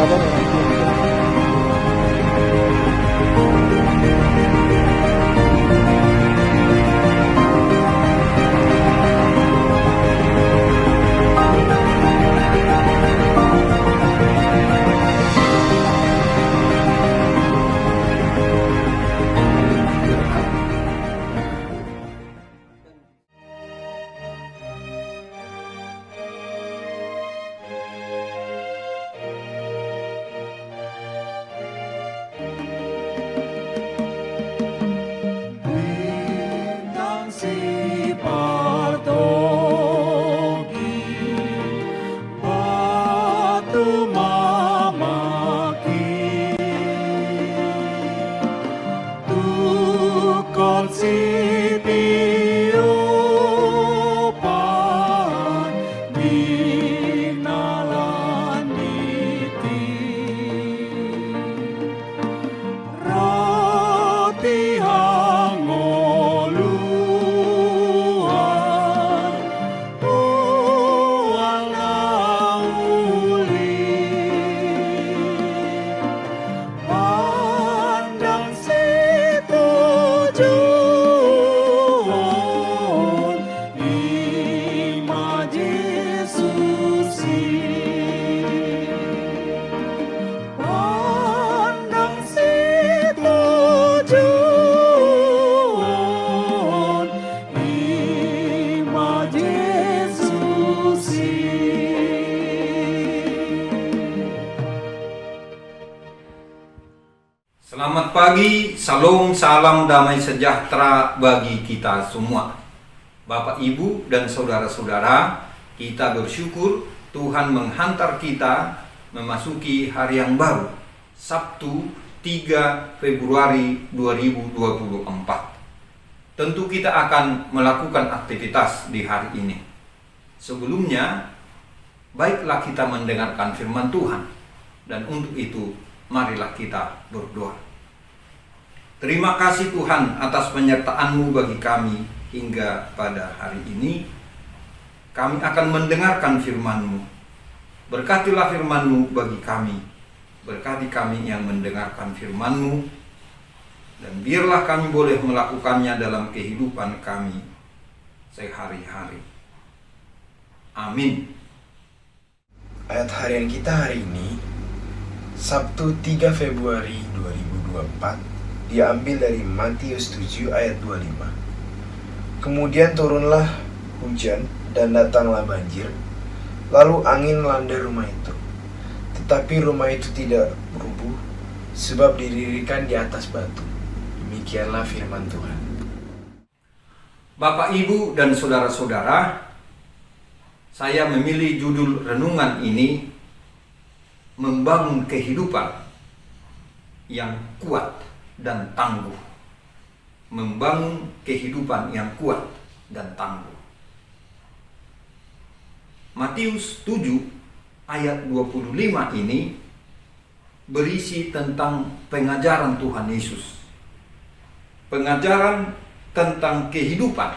keadaan yang nanti Selamat pagi, salam, salam damai sejahtera bagi kita semua. Bapak, Ibu, dan saudara-saudara, kita bersyukur Tuhan menghantar kita memasuki hari yang baru, Sabtu 3 Februari 2024. Tentu kita akan melakukan aktivitas di hari ini. Sebelumnya, baiklah kita mendengarkan firman Tuhan, dan untuk itu marilah kita berdoa. Terima kasih Tuhan atas penyertaan-Mu bagi kami hingga pada hari ini. Kami akan mendengarkan firman-Mu. Berkatilah firman-Mu bagi kami. Berkati kami yang mendengarkan firman-Mu. Dan biarlah kami boleh melakukannya dalam kehidupan kami sehari-hari. Amin. Ayat harian kita hari ini, Sabtu 3 Februari 2024, diambil dari Matius 7 ayat 25. Kemudian turunlah hujan dan datanglah banjir, lalu angin melanda rumah itu. Tetapi rumah itu tidak rubuh, sebab didirikan di atas batu. Demikianlah firman Tuhan. Bapak, Ibu, dan saudara-saudara, saya memilih judul renungan ini, membangun kehidupan yang kuat dan tangguh. Membangun kehidupan yang kuat dan tangguh. Matius 7 ayat 25 ini berisi tentang pengajaran Tuhan Yesus. Pengajaran tentang kehidupan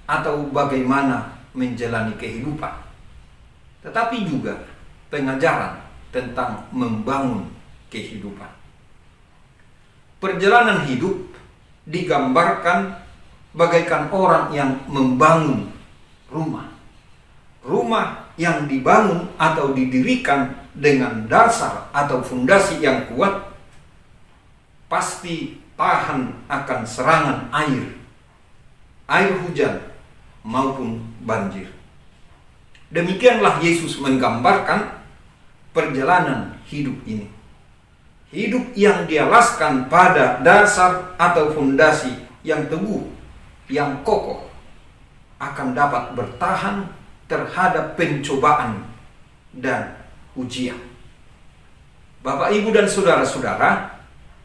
atau bagaimana menjalani kehidupan. Tetapi juga pengajaran tentang membangun kehidupan. Perjalanan hidup digambarkan bagaikan orang yang membangun rumah. Rumah yang dibangun atau didirikan dengan dasar atau fondasi yang kuat pasti tahan akan serangan air hujan maupun banjir. Demikianlah Yesus menggambarkan perjalanan hidup ini. Hidup yang dialaskan pada dasar atau fondasi yang teguh, yang kokoh, akan dapat bertahan terhadap pencobaan dan ujian. Bapak, Ibu, dan saudara-saudara,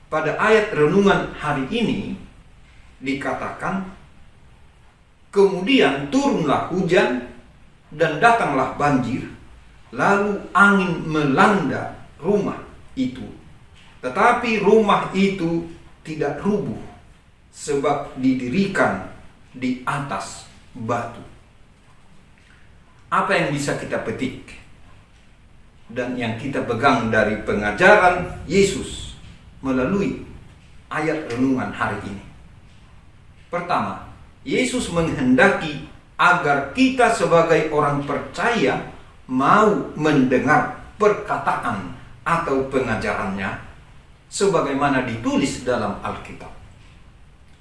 pada ayat renungan hari ini dikatakan, kemudian turunlah hujan dan datanglah banjir, lalu angin melanda rumah itu. Tetapi rumah itu tidak rubuh, sebab didirikan di atas batu. Apa yang bisa kita petik dan yang kita pegang dari pengajaran Yesus melalui ayat renungan hari ini. Pertama, Yesus menghendaki agar kita sebagai orang percaya mau mendengar perkataan atau pengajarannya sebagaimana ditulis dalam Alkitab,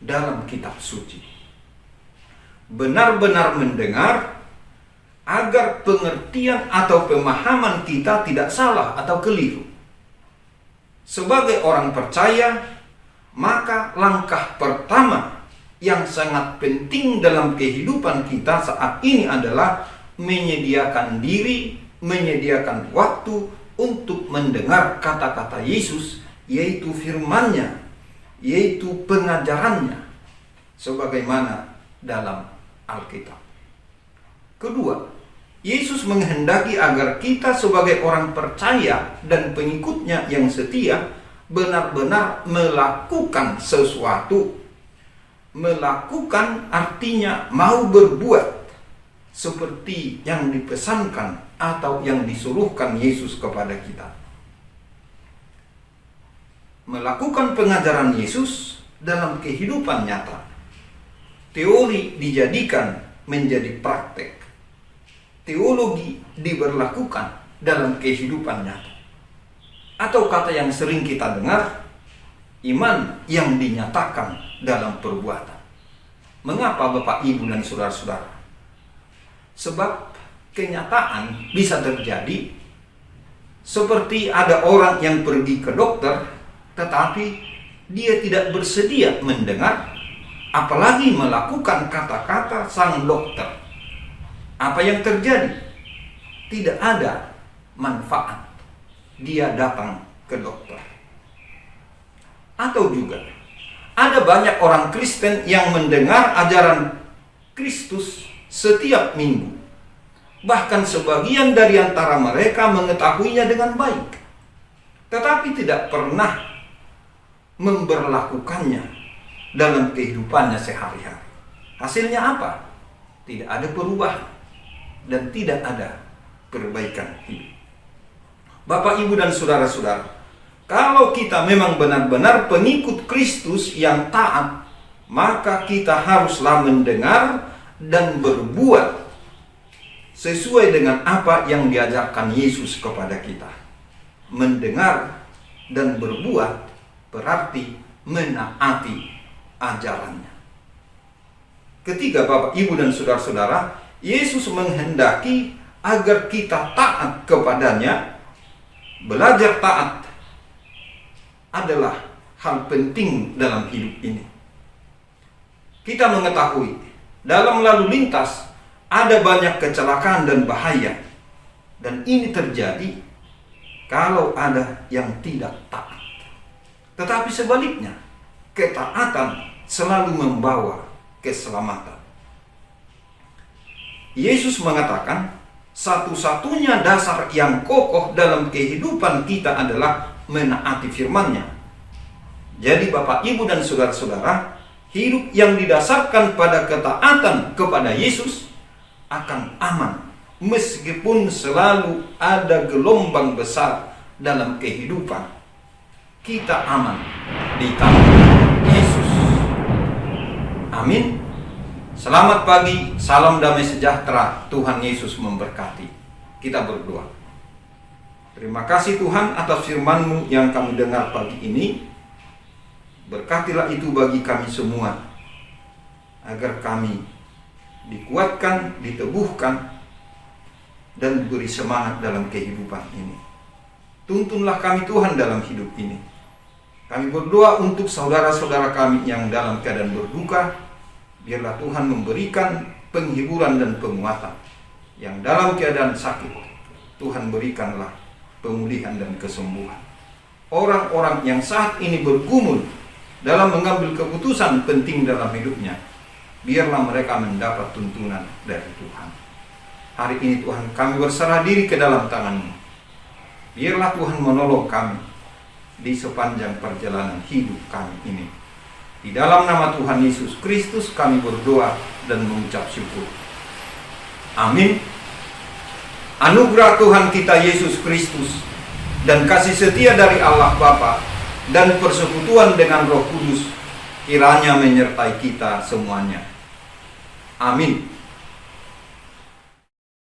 dalam kitab suci. Benar-benar mendengar agar pengertian atau pemahaman kita tidak salah atau keliru. Sebagai orang percaya, maka langkah pertama yang sangat penting dalam kehidupan kita saat ini adalah menyediakan diri, menyediakan waktu untuk mendengar kata-kata Yesus, yaitu firman-Nya, yaitu pengajarannya, sebagaimana dalam Alkitab. Kedua, Yesus menghendaki agar kita sebagai orang percaya dan pengikutnya yang setia benar-benar melakukan sesuatu. Melakukan artinya mau berbuat seperti yang dipesankan atau yang disuruhkan Yesus kepada kita. Melakukan pengajaran Yesus dalam kehidupan nyata. Teori dijadikan menjadi praktek. Teologi diberlakukan dalam kehidupan nyata. Atau kata yang sering kita dengar, iman yang dinyatakan dalam perbuatan. Mengapa Bapak, Ibu, dan saudara-saudara? Sebab kenyataan bisa terjadi seperti ada orang yang pergi ke dokter, tetapi dia tidak bersedia mendengar, apalagi melakukan kata-kata sang dokter. Apa yang terjadi? Tidak ada manfaat dia datang ke dokter. Atau juga ada banyak orang Kristen yang mendengar ajaran Kristus setiap minggu. Bahkan sebagian dari antara mereka mengetahuinya dengan baik, tetapi tidak pernah memberlakukannya dalam kehidupannya sehari-hari. Hasilnya apa? Tidak ada perubahan dan tidak ada perbaikan hidup. Bapak, Ibu, dan saudara-saudara, kalau kita memang benar-benar pengikut Kristus yang taat, maka kita haruslah mendengar dan berbuat sesuai dengan apa yang diajarkan Yesus kepada kita. Mendengar dan berbuat berarti menaati ajarannya. Ketiga, Bapak, Ibu, dan saudara-saudara, Yesus menghendaki agar kita taat kepadanya. Belajar taat adalah hal penting dalam hidup ini. Kita mengetahui dalam lalu lintas ada banyak kecelakaan dan bahaya, dan ini terjadi kalau ada yang tidak taat. Tetapi sebaliknya, ketaatan selalu membawa keselamatan. Yesus mengatakan satu-satunya dasar yang kokoh dalam kehidupan kita adalah menaati firman-Nya. Jadi Bapak, Ibu, dan saudara-saudara, hidup yang didasarkan pada ketaatan kepada Yesus akan aman meskipun selalu ada gelombang besar dalam kehidupan. Kita aman di tangan Yesus. Amin. Selamat pagi, salam damai sejahtera, Tuhan Yesus memberkati. Kita berdoa. Terima kasih Tuhan atas firman-Mu yang kami dengar pagi ini. Berkatilah itu bagi kami semua, agar kami dikuatkan, diteguhkan, dan diberi semangat dalam kehidupan ini. Tuntunlah kami Tuhan dalam hidup ini. Kami berdoa untuk saudara-saudara kami yang dalam keadaan berduka. Biarlah Tuhan memberikan penghiburan dan penguatan. Yang dalam keadaan sakit, Tuhan berikanlah pemulihan dan kesembuhan. Orang-orang yang saat ini bergumul dalam mengambil keputusan penting dalam hidupnya, biarlah mereka mendapat tuntunan dari Tuhan. Hari ini Tuhan, kami berserah diri ke dalam tangan-Mu. Biarlah Tuhan menolong kami di sepanjang perjalanan hidup kami ini. Di dalam nama Tuhan Yesus Kristus kami berdoa dan mengucap syukur. Amin. Anugerah Tuhan kita Yesus Kristus dan kasih setia dari Allah Bapa dan persekutuan dengan Roh Kudus kiranya menyertai kita semuanya. Amin.